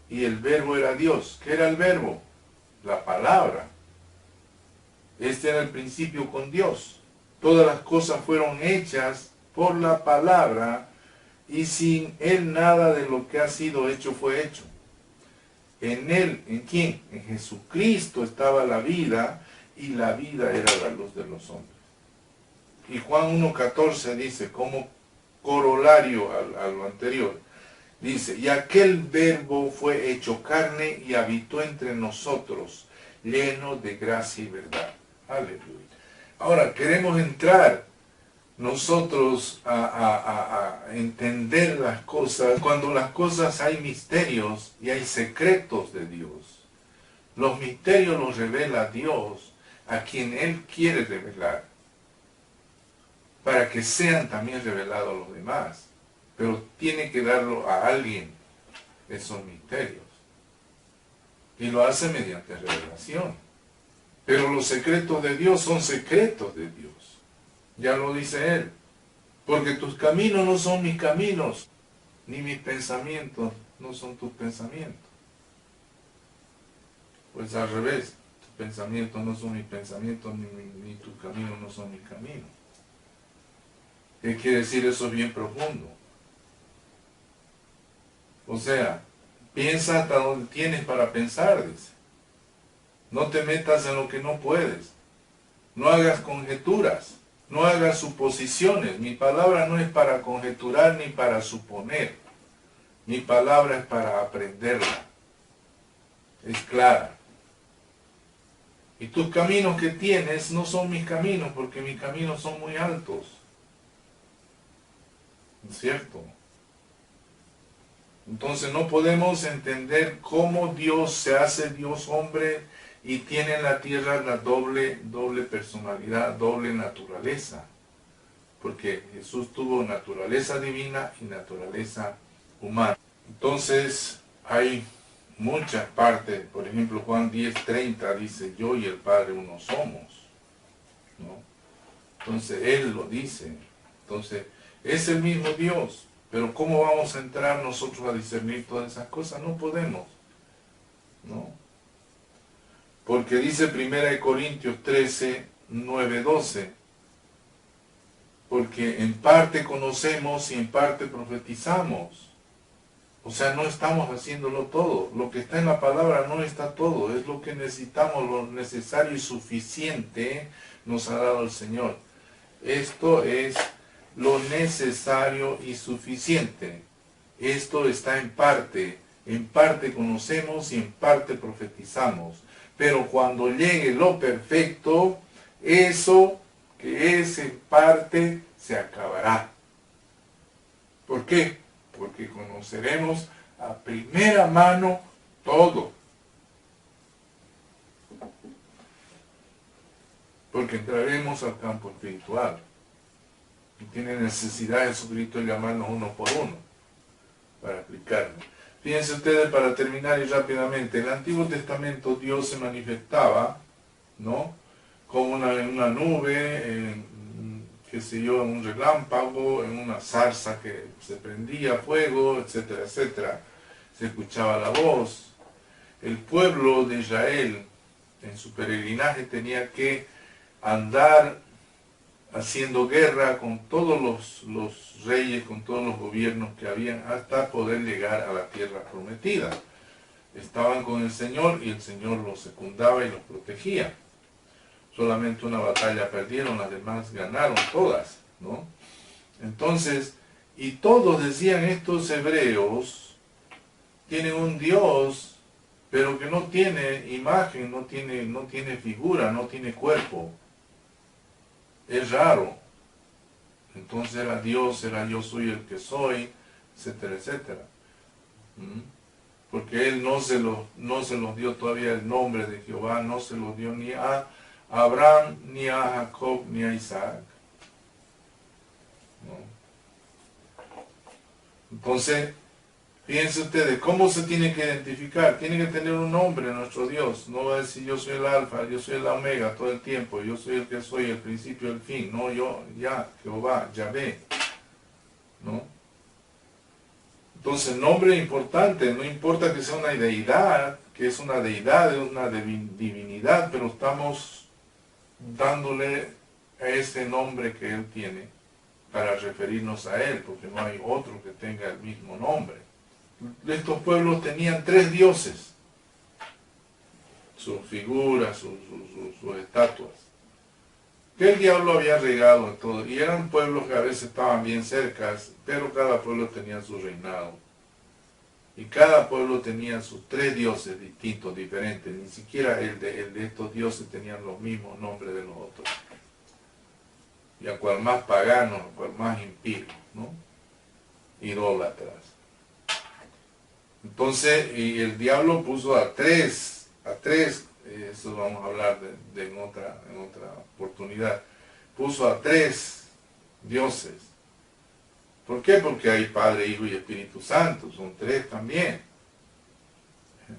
y el verbo era Dios. ¿Qué era el verbo? La palabra. Este era el principio con Dios. Todas las cosas fueron hechas por la palabra, y sin Él nada de lo que ha sido hecho fue hecho. En Él, ¿en quién? En Jesucristo estaba la vida, y la vida era la luz de los hombres. Y Juan 1.14 dice, como corolario a lo anterior, dice, y aquel verbo fue hecho carne y habitó entre nosotros, lleno de gracia y verdad. Aleluya. Ahora, queremos entrar nosotros a entender las cosas. Cuando las cosas hay misterios y hay secretos de Dios, los misterios los revela Dios a quien Él quiere revelar, para que sean también revelados a los demás. Pero tiene que darlo a alguien, esos misterios. Y lo hace mediante revelación. Pero los secretos de Dios son secretos de Dios. Ya lo dice Él. Porque tus caminos no son mis caminos, ni mis pensamientos no son tus pensamientos. Pues al revés, tus pensamientos no son mis pensamientos, ni tus caminos no son mis caminos. ¿Qué quiere decir eso? Bien profundo. O sea, piensa hasta donde tienes para pensar, dice. No te metas en lo que no puedes. No hagas conjeturas. No hagas suposiciones. Mi palabra no es para conjeturar ni para suponer. Mi palabra es para aprenderla. Es clara. Y tus caminos que tienes no son mis caminos, porque mis caminos son muy altos. ¿No es cierto? Entonces no podemos entender cómo Dios se hace Dios hombre y tiene en la tierra la doble personalidad, doble naturaleza. Porque Jesús tuvo naturaleza divina y naturaleza humana. Entonces hay muchas partes, por ejemplo Juan 10:30 dice, yo y el Padre uno somos, ¿no? Entonces Él lo dice. Entonces es el mismo Dios. Pero ¿cómo vamos a entrar nosotros a discernir todas esas cosas? No podemos, ¿no? Porque dice 1 Corintios 13:9-12, porque en parte conocemos y en parte profetizamos. O sea, no estamos haciéndolo todo. Lo que está en la palabra no está todo. Es lo que necesitamos, lo necesario y suficiente nos ha dado el Señor. Esto es lo necesario y suficiente. Esto está en parte conocemos y en parte profetizamos. Pero cuando llegue lo perfecto, eso que es en parte se acabará. ¿Por qué? Porque conoceremos a primera mano todo. Porque entraremos al campo espiritual. Y tiene necesidad Jesucristo de llamarnos uno por uno para aplicarlo. Fíjense ustedes, para terminar y rápidamente, en el Antiguo Testamento Dios se manifestaba, ¿no? Como en una nube, qué sé yo, en un relámpago, en una zarza que se prendía fuego, etcétera, etcétera. Se escuchaba la voz. el pueblo de Israel en su peregrinaje tenía que andar haciendo guerra con todos los reyes, con todos los gobiernos que habían, hasta poder llegar a la tierra prometida. Estaban con el Señor y el Señor los secundaba y los protegía. Solamente una batalla perdieron, las demás ganaron todas, ¿no? Entonces, y todos decían, estos hebreos tienen un Dios, pero que no tiene imagen, no tiene figura, no tiene cuerpo. Es raro. Entonces era Dios, era yo soy el que soy, etcétera, etcétera. Porque Él no se los dio todavía el nombre de Jehová, no se los dio ni a Abraham, ni a Jacob, ni a Isaac. ¿No? Entonces, fíjense ustedes, ¿cómo se tiene que identificar? Tiene que tener un nombre nuestro Dios. No va a decir yo soy el alfa, yo soy el omega todo el tiempo, yo soy el que soy, el principio, el fin. No, yo, ya, Jehová, Yahvé. ¿No? Entonces, nombre importante, no importa que sea una deidad, que es una deidad, es una divinidad, pero estamos dándole a ese nombre que Él tiene para referirnos a Él, porque no hay otro que tenga el mismo nombre. Estos pueblos tenían 3 dioses, sus figuras, sus estatuas, que el diablo había regado a todo, y eran pueblos que a veces estaban bien cercas, pero cada pueblo tenía su reinado, y cada pueblo tenía sus 3 dioses distintos, diferentes, ni siquiera el de estos dioses tenían los mismos nombres de los otros, y a cual más paganos, a cual más impíos, ¿no? Idólatras. Entonces, y el diablo puso a tres, eso vamos a hablar en otra oportunidad, puso a 3 dioses. ¿Por qué? Porque hay Padre, Hijo y Espíritu Santo, son 3 también.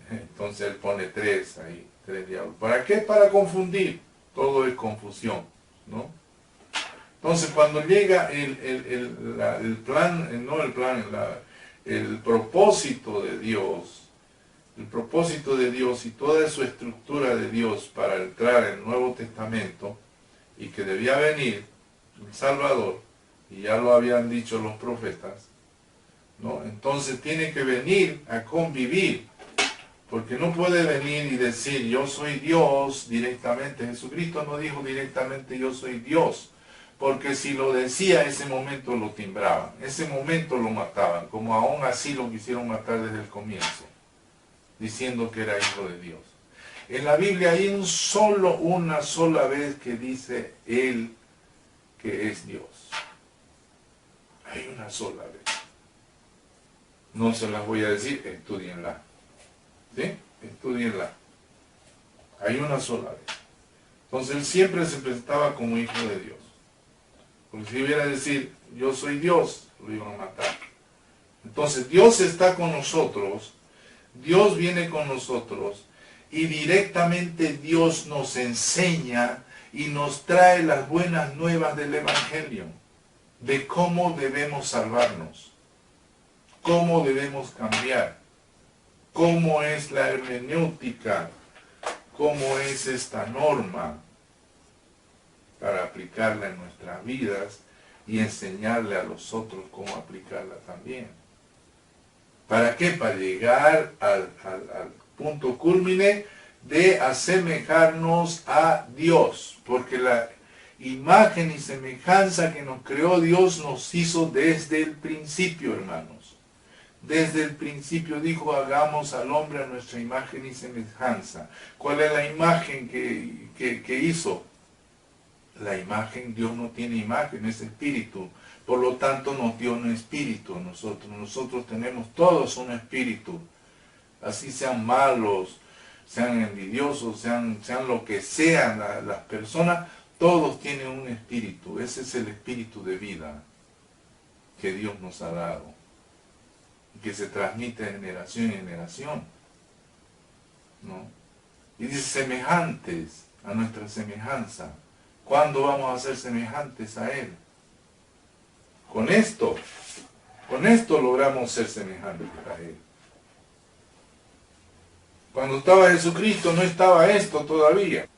Entonces él pone 3 ahí, 3 diablos. ¿Para qué? Para confundir. Todo es confusión, ¿no? Entonces cuando llega el plan, no el plan, el propósito de Dios, y toda su estructura de Dios para entrar en el Nuevo Testamento, y que debía venir el Salvador, y ya lo habían dicho los profetas, ¿no? Entonces tiene que venir a convivir, porque no puede venir y decir yo soy Dios directamente. Jesucristo no dijo directamente yo soy Dios, porque si lo decía, ese momento lo timbraban, ese momento lo mataban, como aún así lo quisieron matar desde el comienzo, diciendo que era hijo de Dios. En la Biblia hay una sola vez que dice Él que es Dios. Hay una sola vez. No se las voy a decir, estudienla. ¿Sí? Estudienla. Hay una sola vez. Entonces Él siempre se presentaba como hijo de Dios. Porque si hubiera decir, yo soy Dios, lo iban a matar. Entonces Dios está con nosotros, Dios viene con nosotros, y directamente Dios nos enseña y nos trae las buenas nuevas del Evangelio, de cómo debemos salvarnos, cómo debemos cambiar, cómo es la hermenéutica, cómo es esta norma para aplicarla en nuestras vidas y enseñarle a los otros cómo aplicarla también. ¿Para qué? Para llegar al punto culmine de asemejarnos a Dios, porque la imagen y semejanza que nos creó Dios nos hizo desde el principio, hermanos. Desde el principio dijo, hagamos al hombre a nuestra imagen y semejanza. ¿Cuál es la imagen que hizo? La imagen, Dios no tiene imagen, es espíritu. Por lo tanto nos dio un espíritu a nosotros. Nosotros tenemos todos un espíritu. Así sean malos, sean envidiosos, sean lo que sean las personas, todos tienen un espíritu. Ese es el espíritu de vida que Dios nos ha dado, que se transmite de generación en generación, ¿no? Y dice semejantes a nuestra semejanza. ¿Cuándo vamos a ser semejantes a Él? Con esto logramos ser semejantes a Él. Cuando estaba Jesucristo no estaba esto todavía.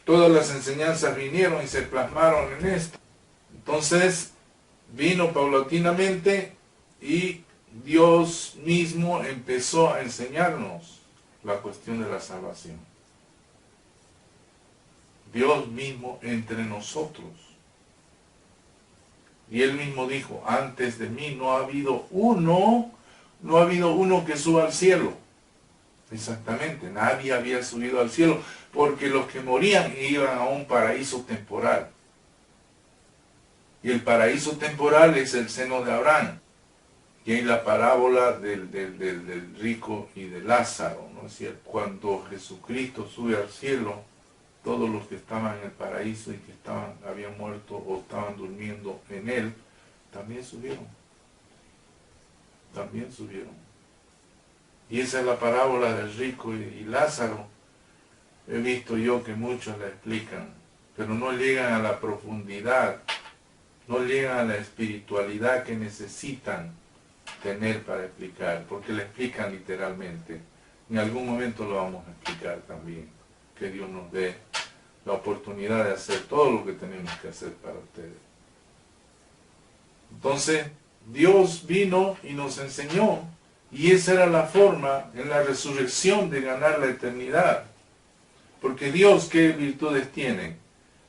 Todas las enseñanzas vinieron y se plasmaron en esto. Entonces, vino paulatinamente y Dios mismo empezó a enseñarnos la cuestión de la salvación. Dios mismo entre nosotros. Y Él mismo dijo, antes de mí no ha habido uno que suba al cielo. Exactamente, nadie había subido al cielo, porque los que morían iban a un paraíso temporal. Y el paraíso temporal es el seno de Abraham. Y hay la parábola del rico y de Lázaro, ¿no es cierto? Cuando Jesucristo sube al cielo, todos los que estaban en el paraíso y que habían muerto o estaban durmiendo en él, también subieron. También subieron. Y esa es la parábola del rico y Lázaro. He visto yo que muchos la explican, pero no llegan a la profundidad, no llegan a la espiritualidad que necesitan tener para explicar, porque la explican literalmente. En algún momento lo vamos a explicar también, que Dios nos dé la oportunidad de hacer todo lo que tenemos que hacer para ustedes. Entonces, Dios vino y nos enseñó, y esa era la forma en la resurrección de ganar la eternidad. Porque Dios, ¿qué virtudes tiene?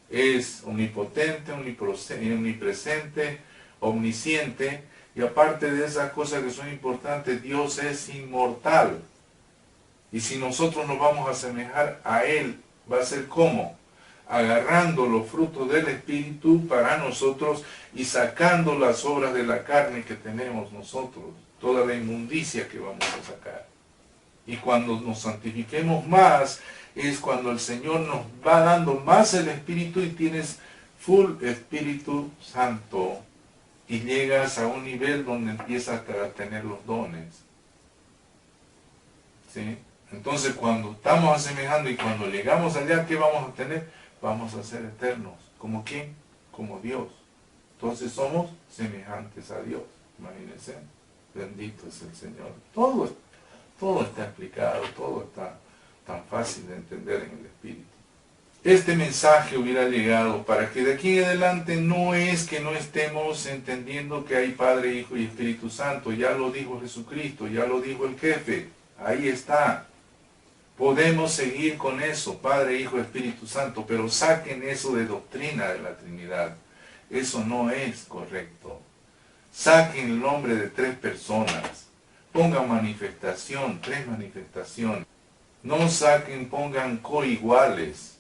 Es omnipotente, omnipresente, omnisciente, y aparte de esas cosas que son importantes, Dios es inmortal. Y si nosotros nos vamos a asemejar a Él, va a ser ¿cómo? Agarrando los frutos del Espíritu para nosotros y sacando las obras de la carne que tenemos nosotros, toda la inmundicia que vamos a sacar. Y cuando nos santifiquemos más, es cuando el Señor nos va dando más el Espíritu y tienes full Espíritu Santo y llegas a un nivel donde empiezas a tener los dones. ¿Sí? Entonces cuando estamos asemejando y cuando llegamos allá, ¿qué vamos a tener? Vamos a ser eternos. ¿Como quién? Como Dios. Entonces somos semejantes a Dios. Imagínense. Bendito es el Señor. Todo está explicado, todo está tan fácil de entender en el Espíritu. Este mensaje hubiera llegado para que de aquí en adelante no es que no estemos entendiendo que hay Padre, Hijo y Espíritu Santo. Ya lo dijo Jesucristo, ya lo dijo el jefe. Ahí está. Podemos seguir con eso, Padre, Hijo, Espíritu Santo, pero saquen eso de doctrina de la Trinidad. Eso no es correcto. Saquen el nombre de 3 personas. Pongan manifestación, 3 manifestaciones. No saquen, pongan coiguales.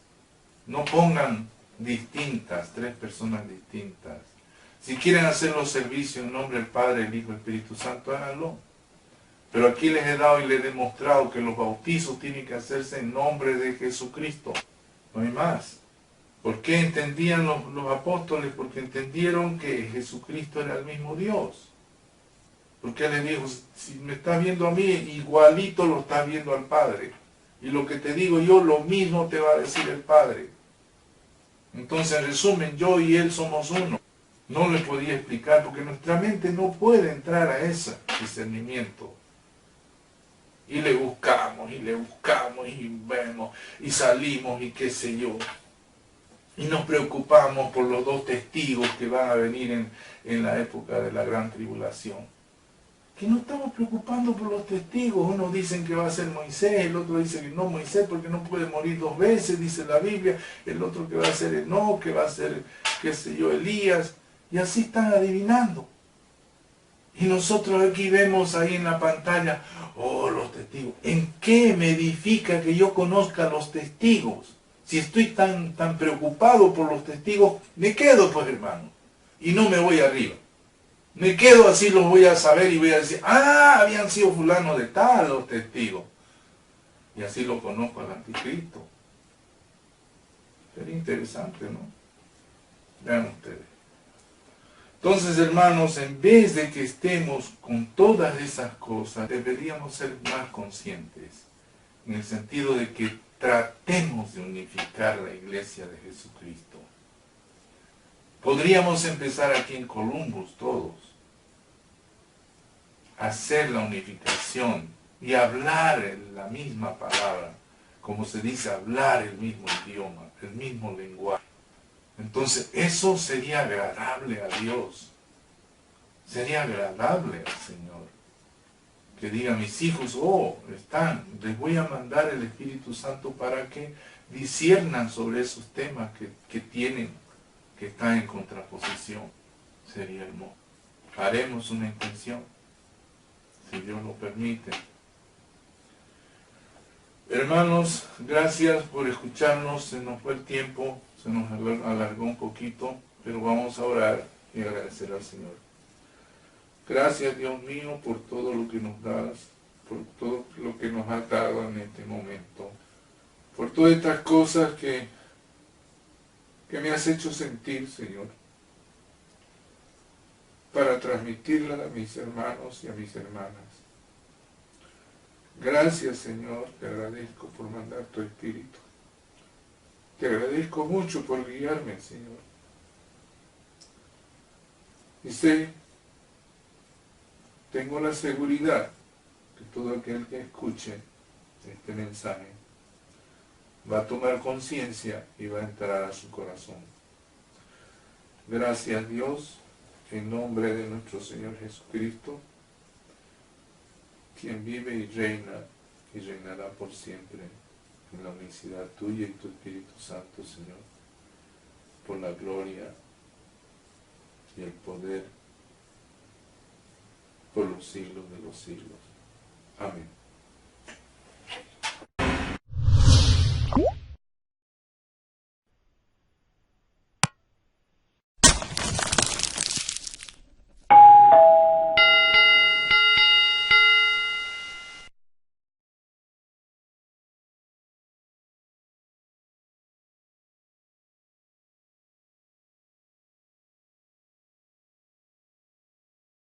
No pongan distintas, 3 personas distintas. Si quieren hacer los servicios en nombre del Padre, el Hijo y el Espíritu Santo, háganlo. Pero aquí les he dado y les he demostrado que los bautizos tienen que hacerse en nombre de Jesucristo. No hay más. ¿Por qué entendían los apóstoles? Porque entendieron que Jesucristo era el mismo Dios. Porque Él les dijo, si me estás viendo a mí, igualito lo estás viendo al Padre. Y lo que te digo yo, lo mismo te va a decir el Padre. Entonces, en resumen, yo y Él somos uno. No le podía explicar porque nuestra mente no puede entrar a ese discernimiento. Y le buscamos y vemos y salimos y qué sé yo. Y nos preocupamos por los 2 testigos que van a venir en la época de la gran tribulación. Que no estamos preocupando por los testigos. Unos dicen que va a ser Moisés, el otro dice que no Moisés porque no puede morir 2 veces, dice la Biblia. El otro que va a ser Enoc, que va a ser, qué sé yo, Elías. Y así están adivinando. Y nosotros aquí vemos ahí en la pantalla, oh, los testigos. ¿En qué me edifica que yo conozca los testigos? Si estoy tan preocupado por los testigos, me quedo pues, hermano. Y no me voy arriba. Me quedo así, los voy a saber y voy a decir, habían sido fulanos de tal los testigos. Y así lo conozco al anticristo. Sería interesante, ¿no? Vean ustedes. Entonces, hermanos, en vez de que estemos con todas esas cosas, deberíamos ser más conscientes, en el sentido de que tratemos de unificar la iglesia de Jesucristo. Podríamos empezar aquí en Columbus todos, hacer la unificación, y hablar la misma palabra, como se dice, hablar el mismo idioma, el mismo lenguaje. Entonces eso sería agradable a Dios, sería agradable al Señor. Que diga mis hijos, oh, les voy a mandar el Espíritu Santo para que disciernan sobre esos temas que tienen, que están en contraposición. Sería hermoso. Haremos una intención, si Dios lo permite. Hermanos, gracias por escucharnos. Se nos fue el tiempo, se nos alargó un poquito, pero vamos a orar y agradecer al Señor. Gracias, Dios mío, por todo lo que nos das, por todo lo que nos has dado en este momento, por todas estas cosas que me has hecho sentir, Señor, para transmitirlas a mis hermanos y a mis hermanas. Gracias, Señor, te agradezco por mandar tu Espíritu. Te agradezco mucho por guiarme, Señor. Y tengo la seguridad que todo aquel que escuche este mensaje va a tomar conciencia y va a entrar a su corazón. Gracias, Dios, en nombre de nuestro Señor Jesucristo, quien vive y reinará por siempre en la unicidad tuya y tu Espíritu Santo, Señor, por la gloria y el poder por los siglos de los siglos. Amén.